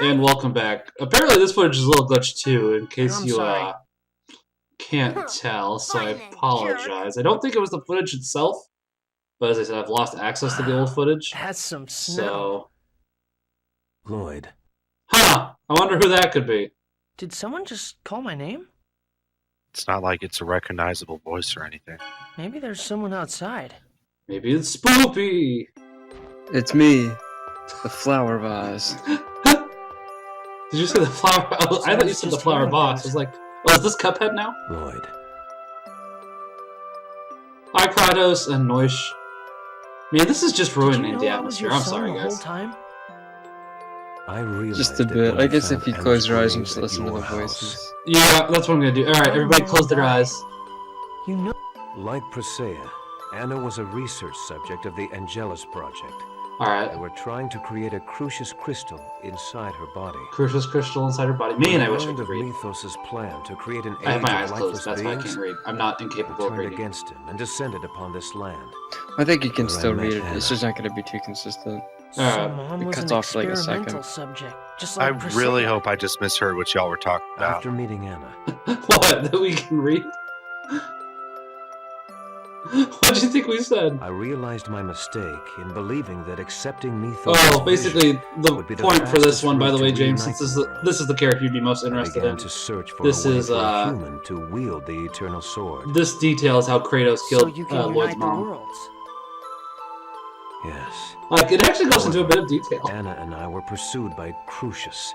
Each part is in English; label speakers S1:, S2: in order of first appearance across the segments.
S1: And welcome back. Apparently this footage is a little glitched too, in case you can't tell, so I apologize. I don't think it was the footage itself, but as I said, I've lost access to the old footage.
S2: That's some snow.
S1: So...
S3: Lloyd.
S1: Huh! I wonder who that could be.
S2: Did someone just call my name?
S4: It's not like it's a recognizable voice or anything.
S2: Maybe there's someone outside.
S1: Maybe it's Spoopy!
S5: It's me, the flower vase.
S1: Did you say the flower? I thought you said the flower boss. I was like, oh, is this Cuphead now?
S3: Lloyd.
S1: Hi, Kratos and Noish. Man, this is just ruining the atmosphere. I'm sorry, guys.
S3: I realized
S5: just a bit. I guess if you close your eyes and just listen to the voices.
S1: Yeah, that's what I'm gonna do. Alright, everybody close their eyes.
S2: You know.
S3: Like Presea, Anna was a research subject of the Angelus Project.
S1: Alright.
S3: They were trying to create a crucius crystal inside her body.
S1: Crucius crystal inside her body. Man, I wish I could read.
S3: Mythos' plan to create an
S1: I have my eyes
S3: age of
S1: closed, that's why I can't read. I'm not incapable of
S3: turned
S1: reading.
S3: against him and descended upon this land.
S5: I think you can still read it. It's just not going to be too consistent.
S1: Alright.
S5: It cuts off for like a second.
S2: Subject, just like
S4: I really hope I just misheard what y'all were talking about.
S3: After meeting Anna.
S1: What? That we can read? What do you think we said?
S3: I realized my mistake in believing that accepting Mythos.
S1: Oh, basically, the point for this one, by the way, James, since this is the character you'd be most interested in.
S3: To search for
S1: this is
S3: a human to wield the eternal sword.
S1: This details how Kratos killed Lloyd's mom.
S3: Yes.
S1: Like, it actually goes into a bit of detail.
S3: Anna and I were pursued by Crucius.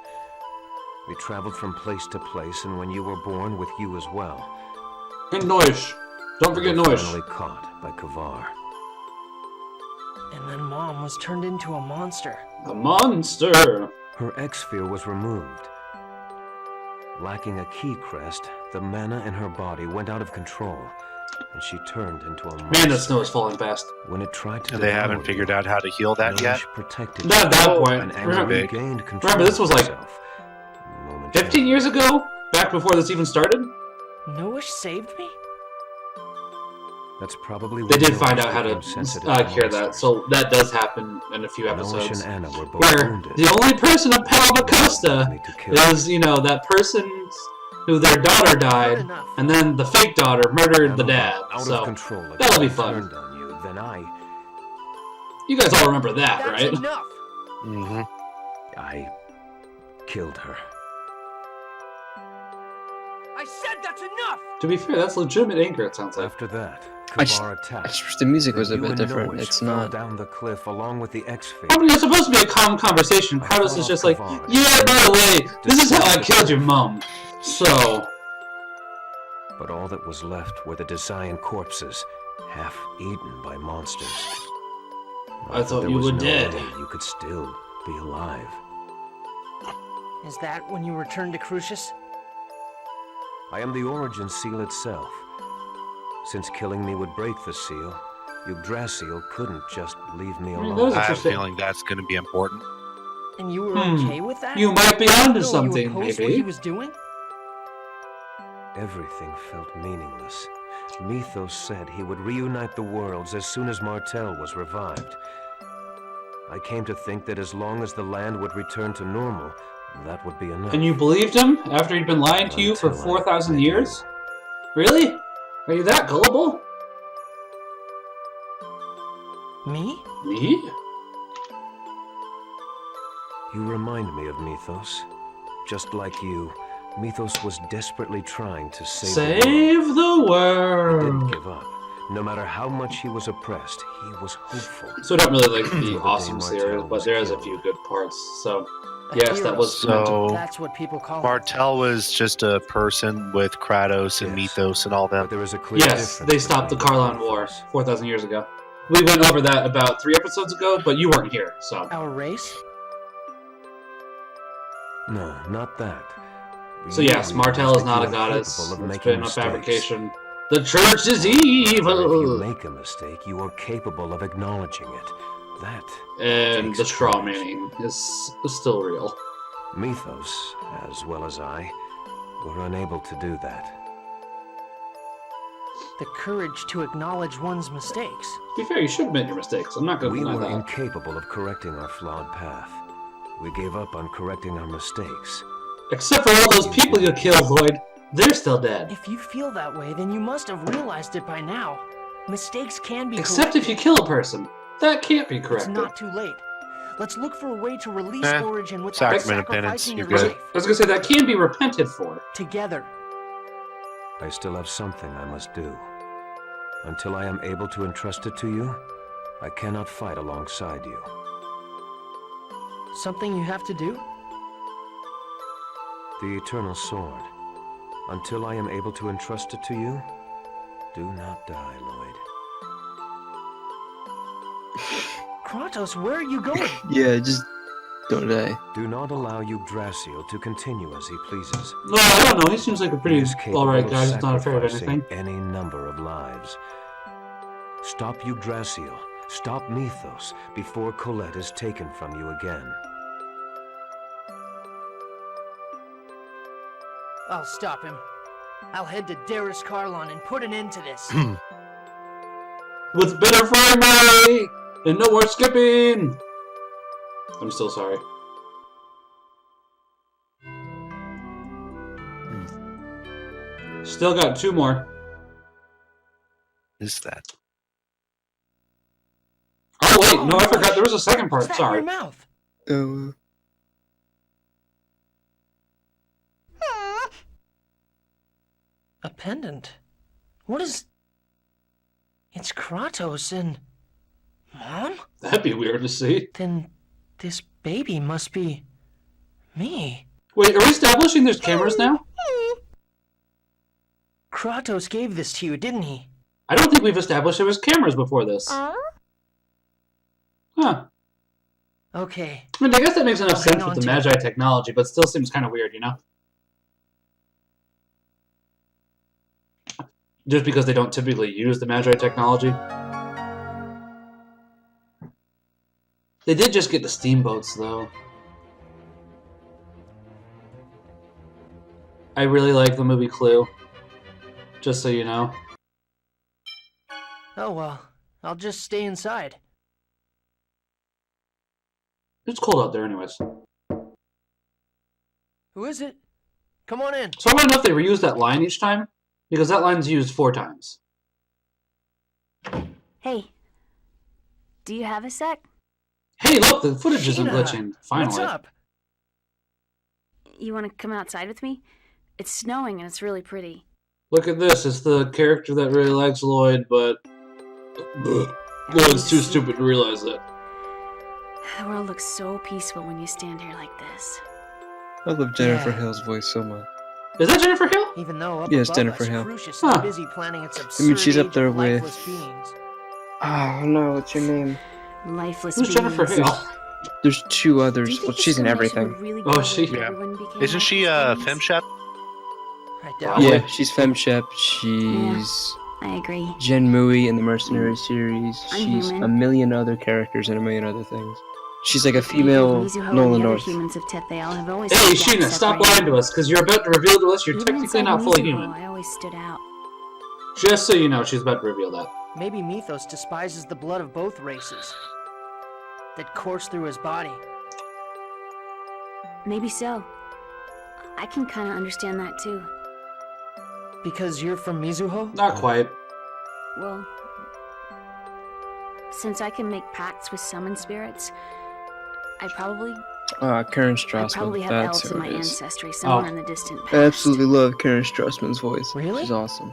S3: We traveled from place to place, and when you were born, with you as well.
S1: And Noish. Don't forget Noish.
S3: Finally caught by Kavar.
S2: And then Mom was turned into a monster.
S1: A monster!
S3: Her X-sphere was removed. Lacking a key crest, the mana in her body went out of control, and she turned into a monster.
S1: Man, the snow is falling fast.
S3: When it tried to
S4: they haven't figured out how to heal that yet?
S3: Protected
S1: Not at that point.
S3: Remember,
S1: this was like 15 years ago? Back before this even started?
S2: Noish saved me?
S3: That's probably
S1: they did find out how to cure that, so that does happen in a few episodes. Where the only person of Palmacosta is, you know, that person who their daughter died, and then the fake daughter murdered the dad. So that'll be fun. You guys all remember that, right?
S3: Mm-hmm. I killed her.
S2: I said that's enough!
S1: To be fair, that's legitimate anger, it sounds like.
S3: After that,
S5: I just wish the music was a bit different. It's not.
S3: Down the cliff along with the X-sphere.
S1: I mean, it's supposed to be a calm conversation. Kratos is just like, yeah, by the way, this is how I killed your mom. So.
S3: But all that was left were the Desian corpses, half eaten by monsters.
S1: I thought you were dead.
S3: You could still be alive.
S2: Is that when you returned to Crucius?
S3: I am the origin seal itself. Since killing me would break the seal, Yggdrasil couldn't just leave me alone.
S4: I have a feeling that's going to be important.
S2: And you were okay with that?
S1: You might be onto something, maybe.
S2: What he was doing?
S3: Everything felt meaningless. Mythos said he would reunite the worlds as soon as Martel was revived. I came to think that as long as the land would return to normal, that would be enough.
S1: And you believed him after he'd been lying to you for 4,000 years? Really? Are you that gullible?
S2: Me?
S1: Me?
S3: You remind me of Mythos. Just like you, Mythos was desperately trying to save
S1: the world.
S3: He didn't give up. No matter how much he was oppressed, he was hopeful.
S1: So I don't really like the awesome series, but there is a few good parts, so... Yes, that was
S4: so.
S2: That's what people call
S4: Martel was just a person with Kratos and Mythos and all that.
S3: There is a clear
S1: yes, they stopped the Karlan War 4,000 years ago. We went over that about 3 episodes ago, but you weren't here, so.
S2: Our race?
S3: No, not that.
S1: So yes, Martel is not a goddess. It's been a fabrication. The church is evil!
S3: If you make a mistake, you are capable of acknowledging it. That
S1: and the straw manning is still real.
S3: Mythos, as well as I, were unable to do that.
S2: The courage to acknowledge one's mistakes.
S1: To be fair, you should admit your mistakes. I'm not going to deny that.
S3: We were incapable of correcting our flawed path. We gave up on correcting our mistakes.
S1: Except for all those people you killed, Lloyd. They're still dead.
S2: If you feel that way, then you must have realized it by now. Mistakes can be
S1: Except
S2: corrected.
S1: if you kill a person. That can't be corrected.
S2: It's not too late. Let's look for a way to release Origin without
S4: Sacrament of penance,
S2: sacrificing
S4: you're
S2: your
S4: good.
S2: life.
S1: I was gonna say, that can be repented for.
S2: Together.
S3: I still have something I must do. Until I am able to entrust it to you, I cannot fight alongside you.
S2: Something you have to do?
S3: The Eternal Sword. Until I am able to entrust it to you, do not die, Lloyd.
S2: Kratos, where are you going?
S5: Yeah, just don't die.
S3: Do not allow Yggdrasil to continue as he pleases.
S1: No, I don't know. He seems like a
S3: He
S1: pretty
S3: is capable
S1: alright
S3: of
S1: guy. He's not afraid of
S3: sacrificing
S1: anything.
S3: any number of lives. Stop Yggdrasil. Stop Mythos before Colette is taken from you again.
S2: I'll stop him. I'll head to Darius Karlon and put an end to this.
S1: What's better for everybody? And no more skipping! I'm still sorry. Still got 2 more.
S4: Is that?
S1: Oh wait, no, I forgot there was a second part.
S2: What's that in
S1: Sorry.
S2: your mouth? A pendant. What is... It's Kratos and... Mom?
S1: That'd be weird to see.
S2: Then this baby must be... me.
S1: Wait, are we establishing there's cameras now?
S2: Kratos gave this to you, didn't he?
S1: I don't think we've established there was cameras before this. Huh.
S2: Okay.
S1: I mean, I guess that makes enough
S2: I'll hang
S1: sense with
S2: on
S1: the
S2: to
S1: Magi technology, but still seems kind of weird, you know? Just because they don't typically use the Magi technology. They did just get the steamboats, though. I really like the movie Clue. Just so you know.
S2: Oh well, I'll just stay inside.
S1: It's cold out there anyways.
S2: Who is it? Come on in.
S1: So I want to know if they reuse that line each time, because that line's used 4 times.
S6: Hey, do you have a sec?
S1: Hey, look, the footage isn't
S2: Sheena,
S1: glitching. Finally.
S2: What's up?
S6: You want to come outside with me? It's snowing and it's really pretty.
S1: Look at this. It's the character that really likes Lloyd, but Lloyd's too stupid to realize that.
S6: The world looks so peaceful when you stand here like this.
S5: I love Jennifer Hill's voice so much.
S1: Is that Jennifer Hill?
S2: Even though up
S5: Yes,
S2: above
S5: Jennifer
S2: us,
S5: Hill.
S2: Crucius
S1: Huh.
S2: is busy planning its absurd
S5: she's up
S2: age
S5: there
S2: of
S5: with-
S2: lifeless beings.
S5: Oh no, what's your name?
S6: Lifeless
S1: Who's Jennifer
S6: beings.
S1: Hill?
S5: There's 2
S6: Do
S5: others.
S6: you think
S5: Well,
S6: this
S5: she's in
S6: convention
S5: everything.
S6: would really
S1: Oh,
S6: go
S1: is she?
S6: if
S4: Yeah.
S6: everyone became
S4: Isn't she
S6: lifeless beings?
S4: FemShep?
S2: I doubt
S1: Probably.
S2: it.
S5: Yeah, she's FemShep. She's
S6: I agree.
S5: Jen Mui in the Mercenary series.
S6: I'm
S5: She's
S6: human.
S5: a million other characters and a million other things. She's like a
S6: Mizuho
S5: female
S6: and
S5: Nolan
S6: the other
S5: North.
S6: humans of Teth'ella have always
S1: Hey,
S6: stood
S1: Sheena,
S6: out
S1: stop
S6: separated.
S1: lying to us, because you're about to reveal to us you're
S6: Even
S1: technically
S6: inside
S1: not fully
S6: Mizuho,
S1: human.
S6: I always stood out.
S1: Just so you know, she's about to reveal that.
S2: Maybe Mythos despises the blood of both races that course through his body.
S6: Maybe so. I can kind of understand that too.
S2: Because you're from Mizuho?
S1: Not quite.
S6: Well, since I can make pacts with summon spirits, I probably
S5: Karen
S6: I
S5: Strassman.
S6: probably have
S5: That's
S6: elves in
S5: who
S6: my
S5: it is.
S6: ancestry somewhere
S1: Oh.
S6: in the distant past.
S5: I absolutely love Karen Strassman's voice.
S2: Really?
S5: She's awesome.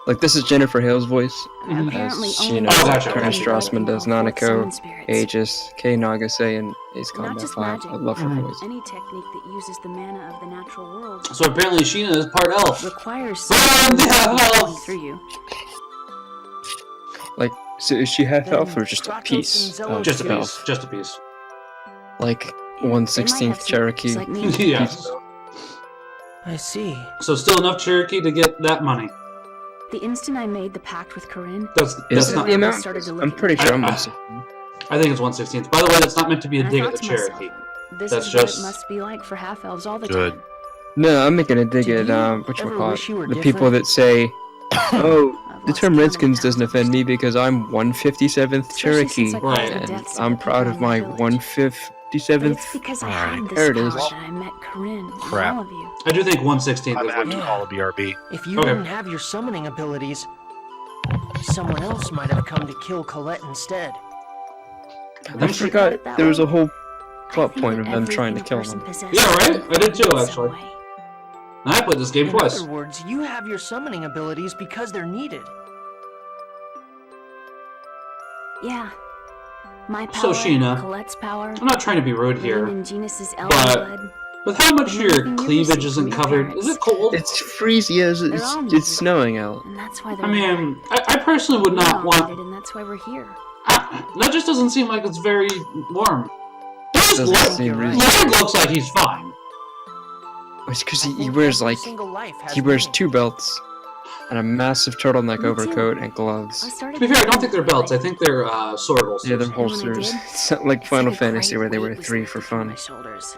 S5: Like, this is Jennifer Hill's voice.
S6: Apparently
S5: As
S6: only
S5: Sheena,
S1: Oh, gotcha.
S5: Karen
S6: Karen
S5: Strassman does Nanako,
S6: summon spirits.
S5: Aegis, Kei Nagase, and Ace
S6: Not
S5: Combat
S6: just
S5: 5.
S6: magic.
S5: I love her
S1: Mhm.
S5: voice.
S6: Any technique that uses the mana of the natural world
S1: So apparently Sheena is part elf.
S6: requires
S1: Burn
S6: something
S1: the
S6: to be
S1: elf!
S6: flowing through you.
S5: Like, so is she half
S2: Then
S5: elf or just a
S2: Kratos
S5: piece
S2: and Zelos
S5: of
S1: Just a
S2: too.
S1: piece.
S5: elf?
S1: Just a piece.
S5: Like,
S6: They might
S5: 1/16th
S6: have some
S5: Cherokee.
S6: like me.
S1: Yes.
S2: I see.
S1: So still enough Cherokee to get that money.
S6: The instant I made the pact with Corinne,
S1: That's
S5: Is it
S1: not.
S5: the amount?
S6: started to look
S5: I'm
S6: at
S5: pretty
S6: me.
S5: sure I'm
S1: I-
S5: missing.
S1: I think it's 1/16th. By the way, that's not meant to be a
S6: and I
S1: dig at
S6: thought
S1: the
S6: to myself,
S1: Cherokee.
S6: this
S1: That's
S6: is what
S1: just-
S6: it must be like for half elves all the
S4: Good.
S6: time.
S5: No, I'm making a dig
S2: Did
S5: at,
S2: you ever
S5: whatchamacallit.
S2: wish you were
S5: The people
S2: different?
S5: that say, oh,
S6: I've
S5: the
S6: lost
S5: term
S6: count of
S5: Redskins
S6: the
S5: doesn't
S6: times I've
S5: offend me
S6: stood
S5: because I'm 157th
S6: Especially
S5: Cherokee,
S6: since I caused
S1: Right.
S6: the
S5: and
S6: deaths of
S5: I'm
S6: the
S5: proud
S6: people
S5: of
S6: in
S5: my
S6: village.
S5: 1/5 57th.
S6: It's because I had this
S5: there it
S6: power
S5: is.
S6: that I met Corinne and
S4: Crap.
S6: all of you.
S1: I do think 1/16
S4: I'm
S1: is
S4: gonna have
S1: what.
S4: to call a BRB.
S2: If you
S1: Okay.
S2: didn't have your summoning abilities, someone else might have come to kill Colette instead.
S5: I forgot there was a whole plot point of them trying to kill them.
S1: Yeah, right? I did too, actually. I played this game
S2: In
S1: twice.
S2: other words, you have your summoning abilities because they're needed.
S6: Yeah. My
S1: So,
S6: power,
S1: Sheena,
S6: Colette's power,
S1: I'm not trying to be rude
S6: Lynn
S1: here,
S6: and Genus's elder
S1: but
S6: blood.
S1: with how much
S6: And
S1: your
S6: everything you
S1: cleavage
S6: received
S1: isn't
S6: from your
S1: covered,
S6: parents.
S1: is it cold?
S5: It's freezing. Yeah,
S6: They're all
S5: it's
S6: needed.
S5: snowing out.
S6: And that's why they're
S1: I mean, I personally would
S6: We're
S1: not
S6: all
S1: want.
S6: needed, and that's why we're here.
S1: That just doesn't seem like it's very warm.
S5: Doesn't
S1: Lloyd
S5: seem
S2: right.
S5: reasonable.
S1: looks like he's fine.
S5: It's because
S2: I
S5: he
S2: think
S5: wears
S2: every
S5: like
S2: single life has
S5: he wears
S2: meaning.
S5: 2 belts and a massive turtleneck
S6: Me too.
S5: overcoat and
S6: I
S5: gloves.
S6: started
S1: To be fair, I don't think they're
S6: thinking
S1: belts. I
S6: that
S1: think they're sword holsters.
S5: Yeah, they're
S6: And when I
S5: holsters.
S6: did,
S5: It's not like
S6: it's
S5: Final
S6: like a
S5: Fantasy
S6: great
S5: where they wear
S6: weight was
S5: 3 for
S6: lifted from
S5: fun.
S6: my shoulders.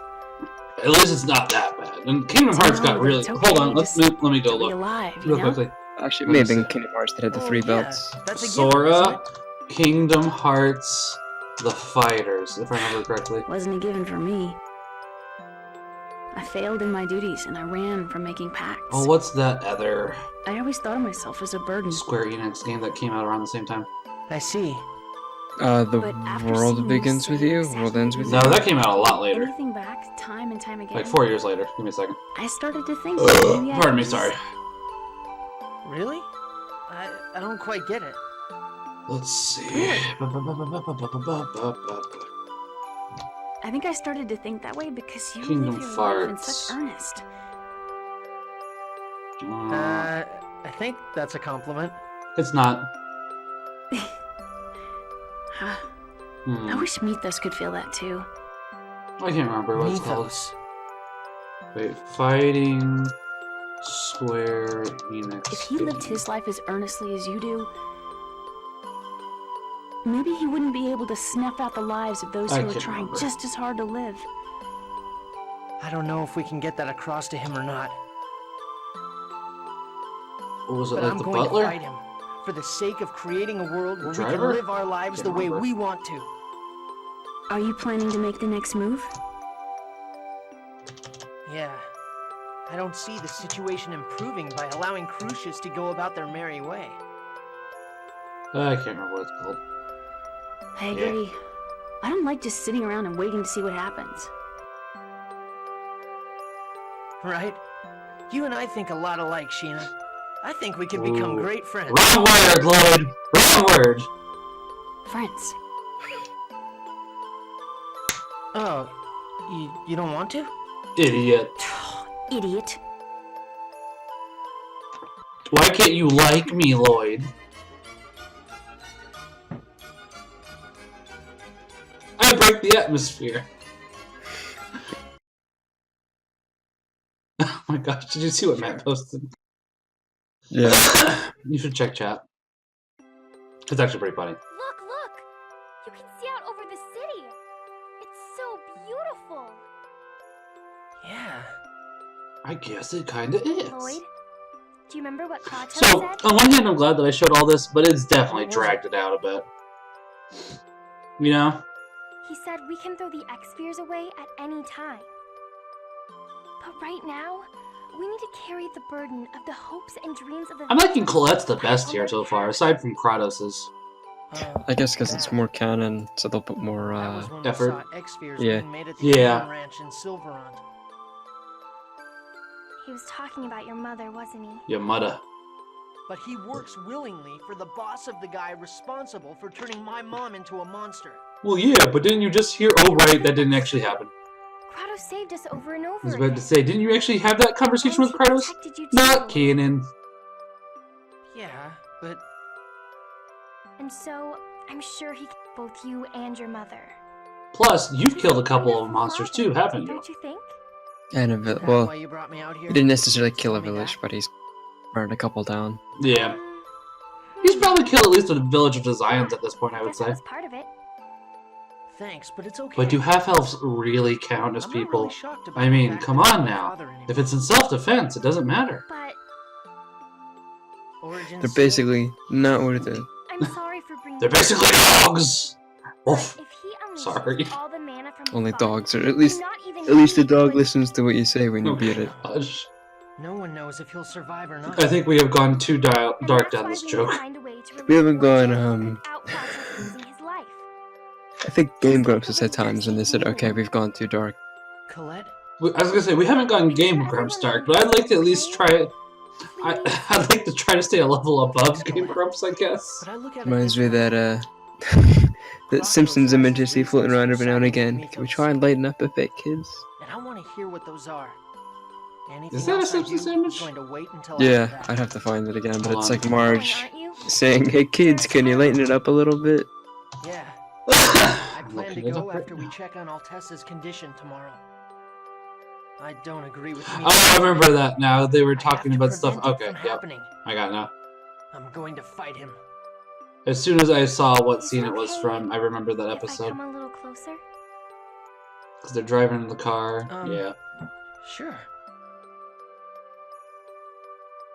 S1: At least it's not that bad. And Kingdom Hearts got
S6: No,
S1: really.
S6: it's okay,
S1: Hold on,
S6: just
S1: let me go
S6: to be
S1: look
S6: alive, you
S1: real
S6: know?
S1: quickly.
S5: Actually, it
S1: Let
S5: may
S1: me
S5: have been
S1: see.
S5: Kingdom Hearts that had the
S2: Oh,
S5: 3
S2: yeah.
S5: belts.
S2: That's a given, isn't
S1: Sora,
S2: it?
S1: Kingdom Hearts, the Fighters, if I remember correctly.
S6: Wasn't a given for me. I failed in my duties, and I ran from making pacts.
S1: Oh, what's that other
S6: I always thought of myself as a burden.
S1: Square Enix game that came out around the same time?
S2: I see.
S6: But
S5: The
S6: after
S5: world
S6: seeing
S5: begins
S6: you
S5: with
S6: say
S5: you?
S6: exactly
S5: World ends with
S1: No,
S5: you?
S1: that came out a lot later.
S6: Anything back, time and time again.
S1: Like 4 years later. Give me a second.
S6: I started to think that maybe I
S1: Pardon me,
S6: could
S1: sorry.
S6: just-
S2: Really? I don't quite get it.
S1: Let's see.
S6: I think I started to think that way because you
S1: Kingdom
S6: live your life in
S1: Farts.
S6: such earnest.
S2: I think that's a compliment.
S1: It's not.
S6: I
S1: Hmm.
S6: wish Mythos could feel that too.
S1: I can't remember what it's called.
S2: Mythos.
S1: Wait, Fighting Square Enix.
S6: If he lived his life as earnestly as you do, maybe he wouldn't be able to snuff out the lives of those
S1: I
S6: who are
S1: can't
S6: trying
S1: remember.
S6: just as hard to live.
S2: I don't know if we can get that across to him or not.
S1: What was it,
S2: But
S1: like
S2: I'm
S1: the
S2: going
S1: butler?
S2: to fight him for the sake of creating a world where we can
S1: Driver?
S2: live our lives the
S1: Can't
S2: way
S1: remember.
S2: we want to.
S6: Are you planning to make the next move?
S2: Yeah. I don't see the situation improving by allowing Crucius to go about their merry way.
S1: I can't remember what it's called.
S6: I
S1: Yeah.
S6: agree. I don't like just sitting around and waiting to see what happens.
S2: Right? You and I think a lot alike, Sheena. I think we could become
S1: Ooh.
S2: great friends.
S1: Wrong word, Lloyd! Wrong word!
S6: Friends.
S2: Oh, you don't want to?
S1: Idiot.
S6: Idiot.
S1: Why can't you like me, Lloyd? I break the atmosphere. Oh my gosh, did you see what Matt posted?
S5: Yeah.
S1: You should check chat. It's actually pretty funny.
S7: Look, look! You can see out over the city! It's so beautiful!
S2: Yeah.
S1: I guess it kinda is.
S7: Lloyd, do you remember what Kratos
S1: So,
S7: said?
S1: on one hand, I'm glad that I showed all this, but it's definitely dragged it out a bit. You know?
S7: He said we can throw the X-Spheres away at any time. But right now, we need to carry the burden of the hopes and dreams of the
S1: I'm liking Colette's the best here so far, aside from Kratos's.
S5: I guess because it's more canon, so they'll put more,
S2: That was when we
S1: effort.
S2: saw X-Spheres
S5: Yeah.
S2: being made at the
S1: Yeah.
S2: Indian Ranch in Silverant.
S7: He was talking about your mother, wasn't he?
S1: Yamada.
S2: But he works willingly for the boss of the guy responsible for turning my mom into a monster.
S1: Well, yeah, but didn't you just hear? Oh, right, that didn't actually happen.
S7: Kratos saved us over and over
S1: I was
S7: again.
S1: about to say, didn't you actually have that conversation with
S7: And he
S1: Kratos?
S7: protected you
S1: Not
S7: too.
S1: canon.
S2: Yeah, but
S7: And so, I'm sure he killed both you and your mother.
S1: Plus, you've
S7: He's
S1: killed a
S7: a
S1: couple of
S7: wonderful
S1: monsters
S7: father,
S1: too, haven't you?
S7: Don't you think?
S5: and a
S2: is
S5: village.
S2: that
S5: Well,
S2: why you brought me out here?
S5: he didn't necessarily kill a
S2: Tell me
S5: village,
S2: that?
S5: but he's burned a couple down.
S1: Yeah. He's probably killed at least a village of the Zions at this point, I would
S7: guess that
S1: say.
S7: was part of it.
S2: Thanks, but it's okay.
S1: But do half-elves really count as
S2: I'm not
S1: people?
S2: really shocked about
S1: I
S2: the
S1: mean,
S2: fact
S1: come
S2: that I'm
S1: on
S2: my
S1: now.
S2: father anymore.
S1: If it's in self-defense, it doesn't matter.
S7: But
S2: Origin
S5: They're
S2: story?
S5: basically not worth it.
S7: I'm sorry for bringing.
S1: They're basically dogs!
S7: But
S1: Oof.
S7: if he unleashes
S1: Sorry.
S7: all the mana from
S5: Only dogs, or at least the dog listens to what you say when you beat it.
S1: Gosh.
S2: No one knows if he'll survive or not.
S1: I think we have gone too dark down this joke.
S5: We haven't gone, I think Game Grumps has had times when they said, okay, we've gone too dark.
S2: Colette?
S1: I was gonna say, we haven't gone Game Grumps dark, but I'd like to at least try it. I'd like to try to stay a level above Game Grumps, I guess.
S5: Reminds me of that, that Simpsons image I see floating around every now and again. Can we try and lighten up a bit, kids?
S2: And I want to hear what those are.
S1: Is that a Simpsons image?
S5: Yeah, I'd have to find it again, but it's like Marge saying, hey kids, can you lighten it up a little bit?
S2: Yeah. I plan to go after we check on Altessa's condition tomorrow. I don't agree with me.
S1: Oh, I remember that now. They were talking about stuff. Okay, yep. I got it now.
S2: I'm going to fight him.
S1: As soon as I saw what scene it was from, I remember that episode.
S7: Come a little closer?
S1: Because they're driving in the car. Yeah.
S2: Sure.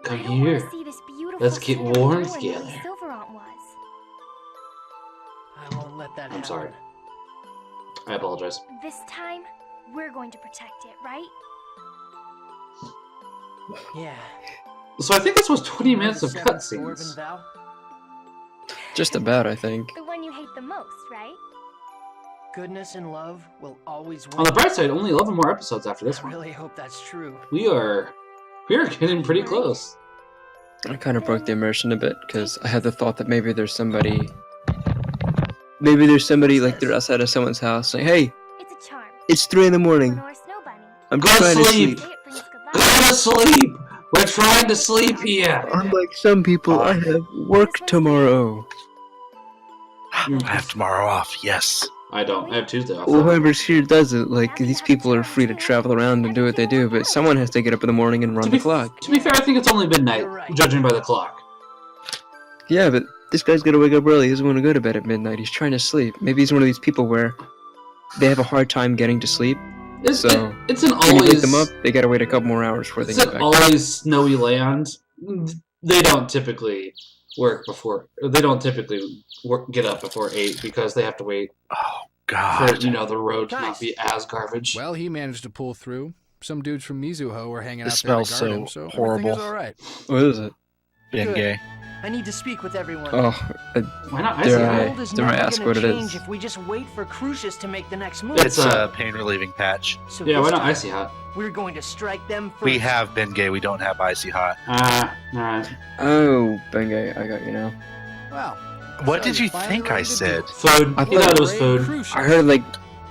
S1: Come here. Let's get warm together.
S2: I won't let that happen.
S1: I'm sorry. I apologize.
S7: This time, we're going to protect it, right?
S2: Yeah.
S1: So I think this was 20 minutes of cutscenes.
S5: Just about, I think.
S7: The one you hate the most, right?
S2: Goodness and love will always win.
S1: On the bright side, only 11 more episodes after this one.
S2: I really hope that's true.
S1: We're getting pretty close.
S5: I kind of broke the immersion a bit, because I had the thought that maybe there's somebody like they're outside of someone's house saying, hey,
S7: It's a charm.
S5: it's 3 in the morning. I'm just trying to sleep.
S1: Go to sleep! We're trying to sleep here!
S5: Unlike some people, I have work tomorrow.
S4: I have tomorrow off, yes.
S1: I don't. I have Tuesday off.
S5: Well, whoever's here does it. Like, these people are free to travel around and do what they do, but someone has to get up in the morning and run the clock.
S1: To be fair, I think it's only midnight, judging by the clock.
S5: Yeah, but this guy's gotta wake up early. He doesn't want to go to bed at midnight. He's trying to sleep. Maybe he's one of these people where they have a hard time getting to sleep.
S1: It's an
S5: when you wake them up, they gotta wait a couple more hours before they get back.
S1: It's always snowy land. They don't typically work before. They don't typically get up before 8 because they have to wait.
S4: Oh God!
S1: For the road to not be as garbage.
S8: Well, he managed to pull through. Some dudes from Mizuho were hanging out
S4: It
S8: there to
S4: smells
S8: guard him,
S4: so
S8: so
S4: horrible.
S8: everything is all right.
S5: What is it?
S4: Being gay.
S2: I need to speak with everyone.
S5: Oh,
S1: why not?
S5: dare I ask what it is?
S2: If we just wait for Crucius to make the next move.
S4: It's a pain relieving patch.
S2: So
S1: Yeah,
S2: this
S1: why not
S2: time,
S1: Icy Hot?
S2: We're going to strike them first.
S4: We have been gay. We don't have icy hot.
S1: Alright.
S5: Oh, Bengay, I got you now.
S8: Well,
S4: What did you think I said?
S1: Food.
S5: I
S1: He thought it was food.
S5: I heard like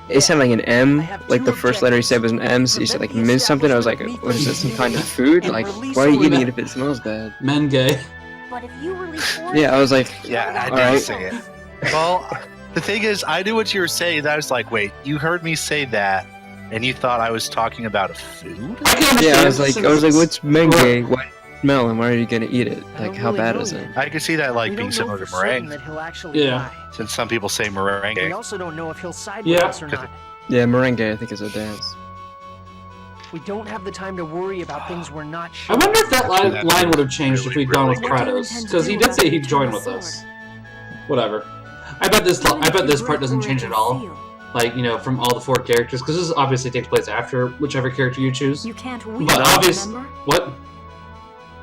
S5: it sounded like an M, like the first letter he said was an M, so he said like Ms. something. I was like, what is this, some kind of food? Like, why are you eating it if it smells bad?
S1: Men gay.
S7: But if you release
S5: Yeah, I was like,
S4: Yeah, I
S5: alright.
S4: did say it. Well, the thing is, I knew what you were saying. I was like, wait, you heard me say that, and you thought I was talking about a food?
S5: Yeah, I was like, what's Menge? Why smell and why are you gonna eat it? Like, how bad is it?
S4: I could see that like being similar to meringue,
S1: Yeah.
S4: since some people say
S2: We
S4: meringue.
S2: also don't know if he'll side with us or not.
S5: Yeah, merengue, I think is a dance.
S2: We don't have the time to worry about things we're not
S1: I
S2: sure.
S1: wonder if that line would have changed if we'd gone with Kratos, because he did say he'd join with us. Whatever. I bet this part doesn't change at all. Like, from all the 4 characters, because this obviously takes place after whichever character you choose.
S6: You can't win,
S1: But obviously,
S6: remember?
S1: what?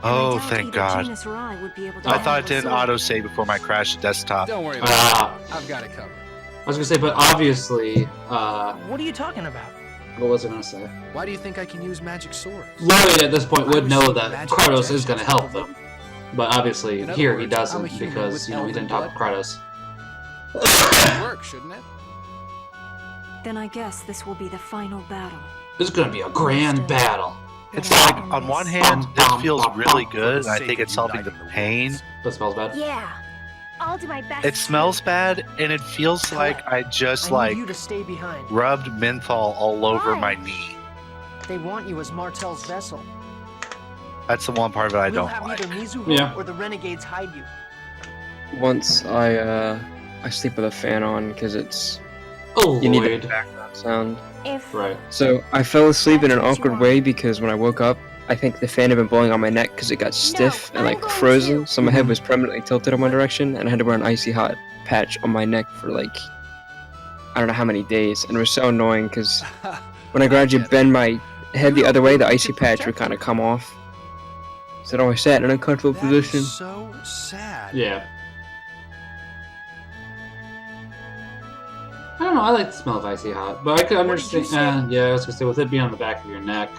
S4: Oh, thank God. I thought it didn't auto-save before my crashed desktop.
S8: Don't worry about it.
S1: I
S8: I've got it covered.
S1: was gonna say, but obviously,
S2: What are you talking about?
S1: what was I gonna say?
S8: Why do you think I can use magic swords?
S1: Lloyd at this point would know that Kratos is gonna help them, but obviously here he doesn't because he didn't talk to Kratos.
S8: It work, shouldn't it?
S6: Then I guess this will be the final battle.
S1: This is gonna be a grand battle.
S4: It's like, on one hand, this feels really good, and I think it's helping the pain.
S1: That smells bad.
S7: Yeah. I'll do my best.
S4: It smells bad, and it feels like I just,
S2: I need you to stay behind.
S4: rubbed menthol all over my knee.
S2: They want you as Martel's vessel.
S4: That's the one part of it I
S2: We'll
S4: don't
S2: have
S4: like.
S2: either Mizuho
S1: Yeah.
S2: or the Renegades hide you.
S5: Once I sleep with a fan on because it's
S1: Oh,
S5: you need
S1: Lloyd.
S5: the background sound.
S7: If
S1: Right.
S5: So I fell asleep in an awkward way because when I woke up, I think the fan had been blowing on my neck because it got stiff and like frozen, so my head was permanently tilted in one direction, and I had to wear an icy hot patch on my neck for like I don't know how many days, and it was so annoying because when I tried to bend my head the other way, the icy patch would kind of come off. So it always sat in an uncomfortable position.
S9: So sad.
S1: Yeah. I don't know, I like the smell of icy hot, but I could understand, yeah, I was gonna say, with it being on the back of your neck,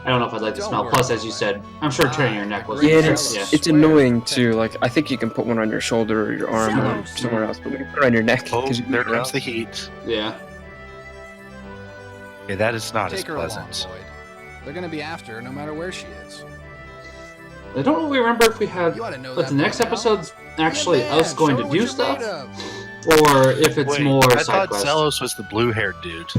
S1: I don't know if I'd like the smell. Plus, as you said, I'm sure turning your neck was...
S5: Yeah, it's annoying too. Like, I think you can put one on your shoulder or your arm or somewhere else, but we can put it on your neck.
S4: Oh, there comes the heat.
S1: Yeah.
S4: Yeah, that is not as
S8: Take her
S4: pleasant.
S8: along, Lloyd. They're gonna be after her no matter where she is.
S1: I don't really remember if we had...
S8: You ought to know
S1: But
S8: that
S1: the next
S8: by now.
S1: episode's actually
S8: Yeah, man,
S1: us going
S8: show
S1: to
S8: her
S1: do
S8: what
S1: stuff,
S8: you're made of.
S1: or if it's
S4: Wait,
S1: more
S4: I
S1: side
S4: thought
S1: quest.
S4: Zelos was the blue-haired dude.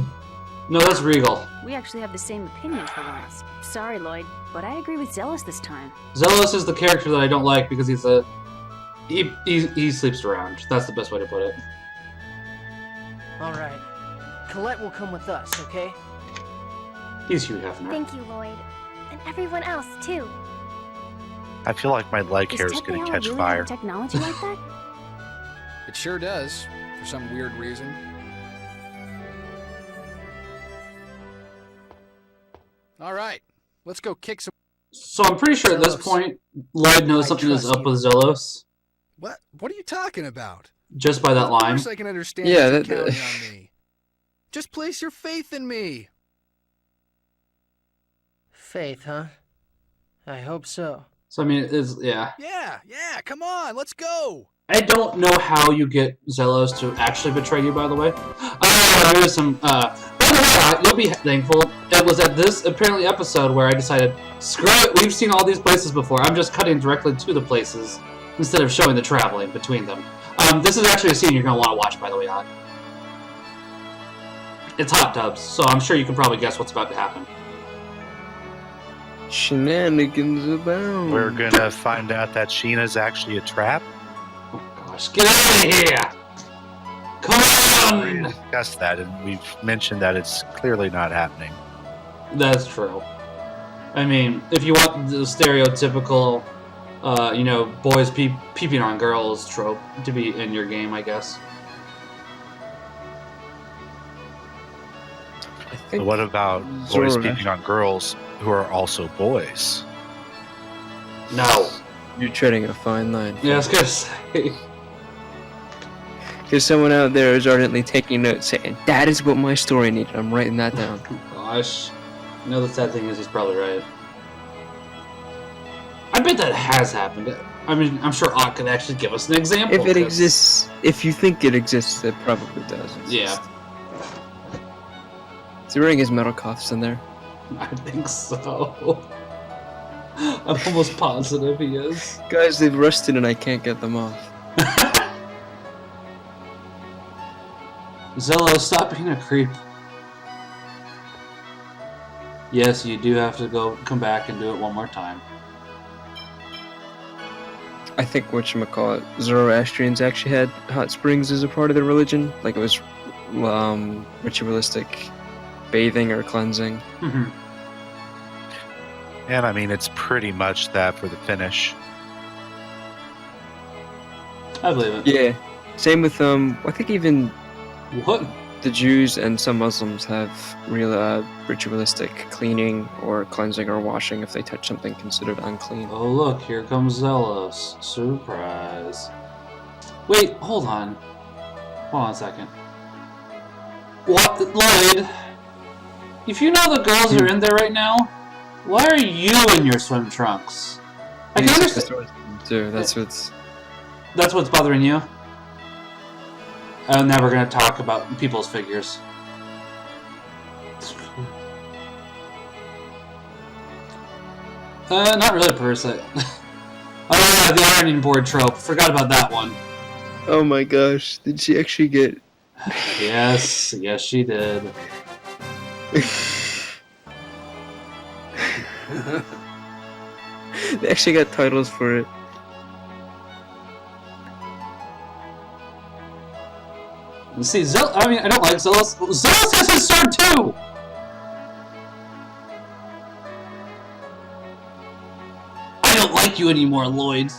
S1: No, that's Regal.
S6: We actually have the same opinion for once. Sorry, Lloyd, but I agree with Zealous this time.
S1: Zealous is the character that I don't like because he's a... He sleeps around. That's the best way to put it.
S2: Alright. Colette will come with us, okay?
S1: He's Hugh Hefner.
S7: Thank you, Lloyd. And everyone else, too.
S4: I feel like my leg hair is
S6: Does
S4: going to
S6: Teth'ella
S4: catch
S6: really
S4: fire.
S6: have technology like that?
S8: It sure does, for some weird reason. All right, let's go kick some...
S1: So I'm pretty sure at this point, Lloyd knows something is up with Zelos.
S8: What are you talking about?
S1: Just by that
S8: Of
S1: line.
S8: course I can understand
S5: Yeah,
S8: that you're counting on me. Just place your faith in me.
S2: Faith, huh? I hope so.
S1: So I mean, it's, yeah.
S8: Yeah, come on, let's go.
S1: I don't know how you get Zelos to actually betray you, by the way. There is some, by the way, you'll be thankful. It was at this, apparently, episode where I decided, screw it, we've seen all these places before. I'm just cutting directly to the places instead of showing the traveling between them. This is actually a scene you're going to want to watch, by the way, Odd. It's hot tubs, so I'm sure you can probably guess what's about to happen.
S5: Shenanigans abound.
S4: We're going to find out that Sheena's actually a trap.
S1: Oh gosh, get out of here! Come
S4: We
S1: on!
S4: discussed that, and we've mentioned that it's clearly not happening.
S1: That's true. I mean, if you want the stereotypical, you know, boys peeping on girls trope to be in your game, I guess.
S4: But what about boys peeping on girls who are also boys?
S1: No.
S5: You're treading a fine line.
S1: Yeah, I was gonna say.
S5: Because someone out there is ardently taking notes saying, that is what my story needed. I'm writing that down.
S1: Gosh. You know, the sad thing is he's probably right. I bet that has happened. I mean, I'm sure Ott could actually give us an example.
S5: If it exists, if you think it exists, it probably does exist.
S1: Yeah.
S5: Is he wearing his metal cuffs in there?
S1: I think so. I'm almost positive he is.
S5: Guys, they've rusted and I can't get them off.
S1: Zello, stop being a creep. Yes, you do have to come back and do it one more time.
S5: I think whatchamacallit, Zoroastrians actually had hot springs as a part of their religion. Like it was ritualistic bathing or cleansing.
S1: Mm-hmm.
S4: And I mean, it's pretty much that for the finish.
S1: I believe it.
S5: Yeah. Same with, I think even
S1: What?
S5: the Jews and some Muslims have real ritualistic cleaning or cleansing or washing if they touch something considered unclean.
S1: Oh look, here comes Zealous. Surprise. Wait, hold on. Hold on a second. What, Lloyd? If you know the girls are in there right now, why are you in your swim trunks? I can understand.
S5: Too. That's
S1: what's bothering you? And now we're going to talk about people's figures. Not really per se. Oh yeah, the ironing board trope. Forgot about that one.
S5: Oh my gosh, did she actually get...
S1: Yes, yes she did.
S5: They actually got titles for it.
S1: See, I don't like Zealous. Zealous has his sword too! I don't like you anymore, Lloyd.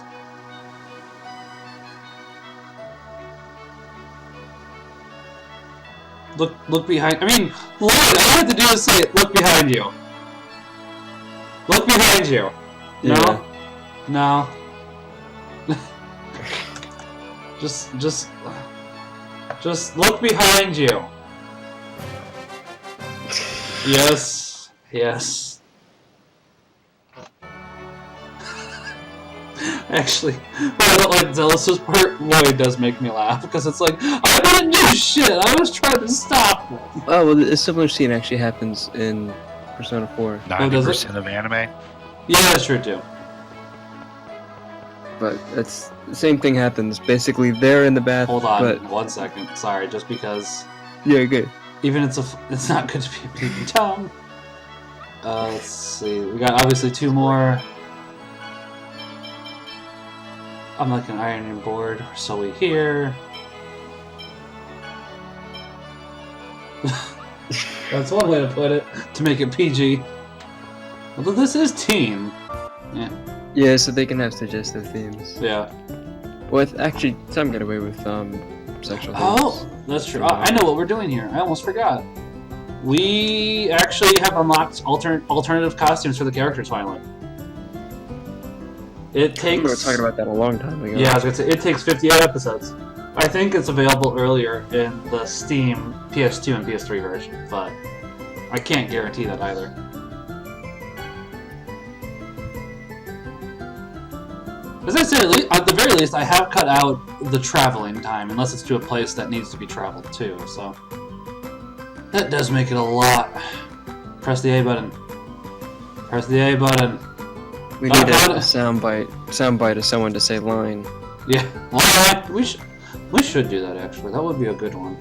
S1: look behind. I mean, Lloyd, all I have to do is say, look behind you. Look behind you. No?
S5: Yeah.
S1: No. Just look behind you. Yes. Yes. Actually, what I don't like Zealous' part, Lloyd does make me laugh, because it's like, I didn't do shit, I was trying to stop them.
S5: Oh, well, a similar scene actually happens in Persona 4.
S4: 90% of anime?
S1: Yeah, that's true too.
S5: But it's the same thing happens. Basically, they're in the bath.
S1: Hold on,
S5: but
S1: 1 second. Sorry, just because.
S5: Yeah, good.
S1: Even it's not good to be a peeping Tom. Let's see. We got obviously 2 more. I'm like an ironing board. So we here. That's one way to put it. To make it PG. Although this is teen. Yeah.
S5: Yeah, so they can have suggestive themes.
S1: Yeah.
S5: With actually, some get away with sexual themes.
S1: Oh, that's true. I know what we're doing here. I almost forgot. We actually have unlocked alternative costumes for the characters finally. It takes.
S5: We were talking about that a long time ago.
S1: Yeah, I was gonna say it takes 58 episodes. I think it's available earlier in the Steam PS2 and PS3 version, but I can't guarantee that either. As I said, at the very least, I have cut out the traveling time, unless it's to a place that needs to be traveled to, so... That does make it a lot. Press the A button. Press the A button.
S5: We need a soundbite of someone to say line.
S1: Yeah, line! We should do that, actually. That would be a good one.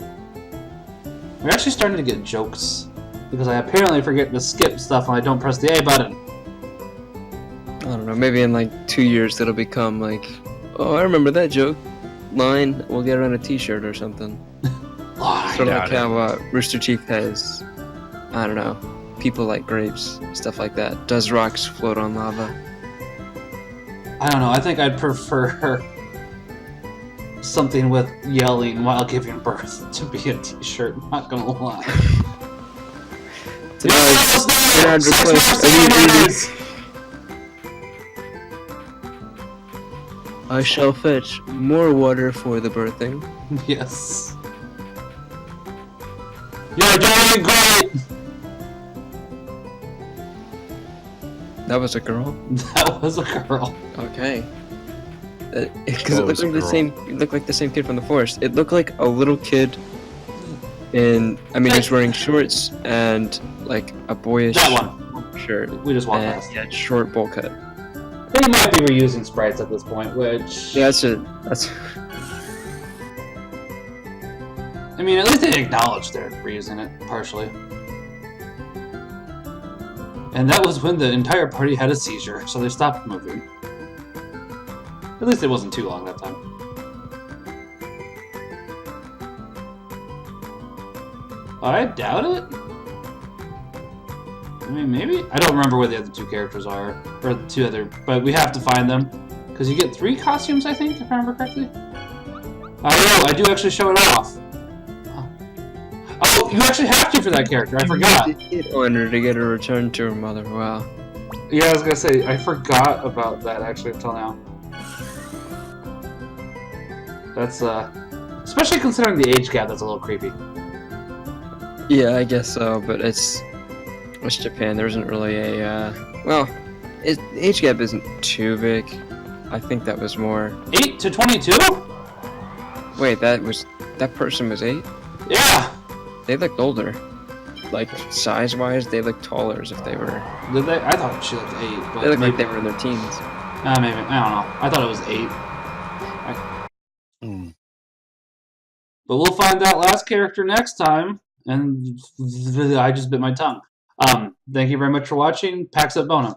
S1: We're actually starting to get jokes, because I apparently forget to skip stuff when I don't press the A button.
S5: I don't know, maybe in like 2 years it'll become like, oh, I remember that joke. Line, we'll get it on a t-shirt or something.
S1: Line.
S5: Sort of like how Rooster Teeth has, I don't know, people like grapes, stuff like that. Does rocks float on lava?
S1: I don't know, I think I'd prefer something with yelling while giving birth to be a t-shirt, not gonna lie.
S5: I shall fetch more water for the birthing.
S1: Yes. You're doing great!
S5: That was a girl?
S1: That was a girl.
S5: Okay. Because it looked like the same. It looked like the same kid from the forest. It looked like a little kid, and I mean, he's wearing shorts and like a boyish shirt.
S1: We just walked past.
S5: Yeah, short bowl cut.
S1: They might be reusing sprites at this point, which...
S5: Yeah, that's...
S1: I mean, at least they acknowledged they're reusing it, partially. And that was when the entire party had a seizure, so they stopped moving. At least it wasn't too long that time. I doubt it. I mean, maybe? I don't remember where the other 2 characters are. Or the 2 other... But we have to find them. Because you get 3 costumes, I think, if I remember correctly. I know, I do actually show it off. Oh, you actually have to for that character, I forgot.
S5: In order to get a return to her mother, wow.
S1: Yeah, I was gonna say, I forgot about that actually until now. That's, especially considering the age gap, that's a little creepy.
S5: Yeah, I guess so, but it's Japan, there isn't really a, well, the age gap isn't too big. I think that was more...
S1: 8 to 22?
S5: Wait, that person was 8?
S1: Yeah!
S5: They looked older. Like, size-wise, they looked taller as if they were...
S1: Did they? I thought she looked 8, but...
S5: They looked like they were in their teens.
S1: Maybe, I don't know. I thought it was 8. But we'll find that last character next time, and I just bit my tongue. Thank you very much for watching. Pax et Bonum.